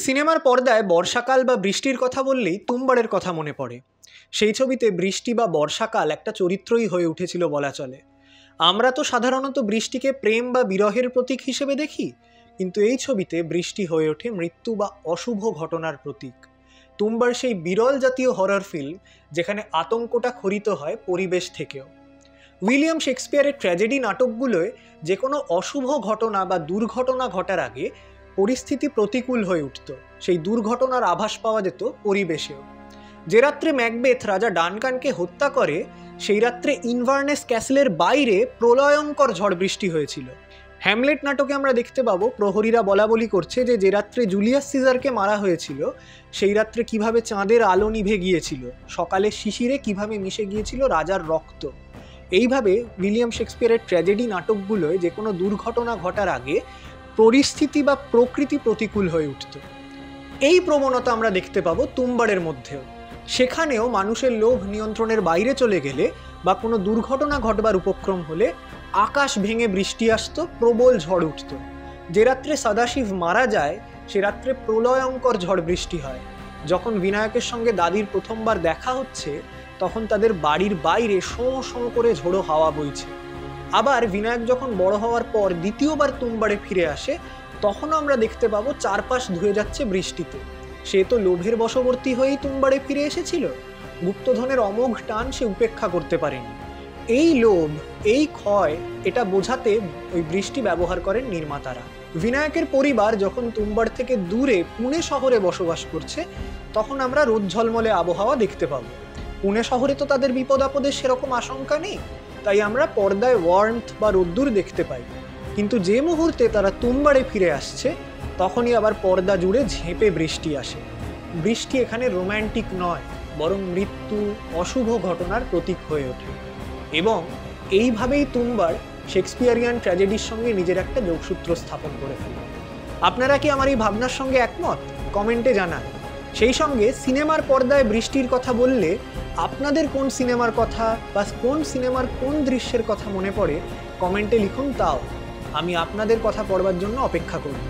সিনেমার পর্দায় বর্ষাকাল বা বৃষ্টির কথা বললেই তুম্বাড়ের কথা মনে পড়ে। সেই ছবিতে বৃষ্টি বা বর্ষাকাল একটা চরিত্রই হয়ে উঠেছিল বলা চলে। আমরা তো সাধারণত বৃষ্টিকে প্রেম বা বিরহের প্রতীক হিসেবে দেখি, কিন্তু এই ছবিতে বৃষ্টি হয়ে ওঠে মৃত্যু বা অশুভ ঘটনার প্রতীক। তুম্বাড় সেই বিরল জাতীয় হরর ফিল্ম যেখানে আতঙ্কটা খরিত হয় পরিবেশ থেকেও। উইলিয়াম শেক্সপিয়ারের ট্র্যাজেডি নাটকগুলোয় যে কোনো অশুভ ঘটনা বা দুর্ঘটনা ঘটার আগে পরিস্থিতি প্রতিকূল হয়ে উঠত, সেই দুর্ঘটনার আভাস পাওয়া যেত পরিবেশেও। যে রাত্রে ম্যাকবেথ রাজা ডানকানকে হত্যা করে, সেই রাত্রে ইনভারনেস ক্যাসেলের বাইরে প্রলয়ঙ্কর ঝড় বৃষ্টি হয়েছিল। হ্যামলেট নাটকে আমরা দেখতে পাবো প্রহরীরা বলা বলি করছে যে রাত্রে জুলিয়াস সিজারকে মারা হয়েছিল, সেই রাত্রে কিভাবে চাঁদের আলো নিভে গিয়েছিল, সকালে শিশিরে কিভাবে মিশে গিয়েছিল রাজার রক্ত। এইভাবে উইলিয়াম শেক্সপিয়ারের ট্র্যাজেডি নাটকগুলোয় যে কোনো দুর্ঘটনা ঘটার আগে পরিস্থিতি বা প্রকৃতি প্রতিকূল হয়ে উঠত। এই প্রবণতা আমরা দেখতে পাবো তুম্বাড়ের মধ্যেও। সেখানেও মানুষের লোভ নিয়ন্ত্রণের বাইরে চলে গেলে বা কোনো দুর্ঘটনা ঘটবার উপক্রম হলে আকাশ ভেঙে বৃষ্টি আসতো, প্রবল ঝড় উঠত। যে রাত্রে সদাশিব মারা যায়, সে রাত্রে প্রলয়ঙ্কর ঝড় বৃষ্টি হয়। যখন বিনায়কের সঙ্গে দাদির প্রথমবার দেখা হচ্ছে, তখন তাদের বাড়ির বাইরে শোঁ শোঁ করে ঝোড়ো হাওয়া বইছে। আবার বিনায়ক যখন বড় হওয়ার পর দ্বিতীয়বার তুম্বাড়ে ফিরে আসে, তখনও আমরা দেখতে পাবো চারপাশ ধুয়ে যাচ্ছে বৃষ্টিতে। সে তো লোভের বশবর্তী হয়েই তুম্বাড়ে ফিরে এসেছিল, গুপ্তধনের অমোঘ টান সে উপেক্ষা করতে পারেনি। এই লোভ, এই ক্ষয়, এটা বোঝাতে ওই বৃষ্টি ব্যবহার করেন নির্মাতারা। বিনায়কের পরিবার যখন তুম্বাড় থেকে দূরে পুনে শহরে বসবাস করছে, তখন আমরা রোদ ঝলমলে আবহাওয়া দেখতে পাবো। পুনে শহরে তো তাদের বিপদ আপদের সেরকম আশঙ্কা নেই, তাই আমরা পর্দায় ওয়ার্মথ বা রোদ্দুর দেখতে পাই। কিন্তু যে মুহূর্তে তারা তুম্বাড়ে ফিরে আসছে, তখনই আবার পর্দা জুড়ে ঝেঁপে বৃষ্টি আসে। বৃষ্টি এখানে রোম্যান্টিক নয়, বরং মৃত্যু, অশুভ ঘটনার প্রতীক হয়ে ওঠে। এবং এইভাবেই তুম্বাড় শেক্সপিয়ারিয়ান ট্র্যাজেডির সঙ্গে নিজের একটা যোগসূত্র স্থাপন করে ফেলে। আপনারা কি আমার এই ভাবনার সঙ্গে একমত? কমেন্টে জানান। সেই সঙ্গে সিনেমার পর্দায় বৃষ্টির কথা বললে আপনাদের কোন সিনেমার কথা বা কোন সিনেমার কোন দৃশ্যের কথা মনে পড়ে কমেন্টে লিখুন, তাও আমি আপনাদের কথা পড়বার জন্য অপেক্ষা করব।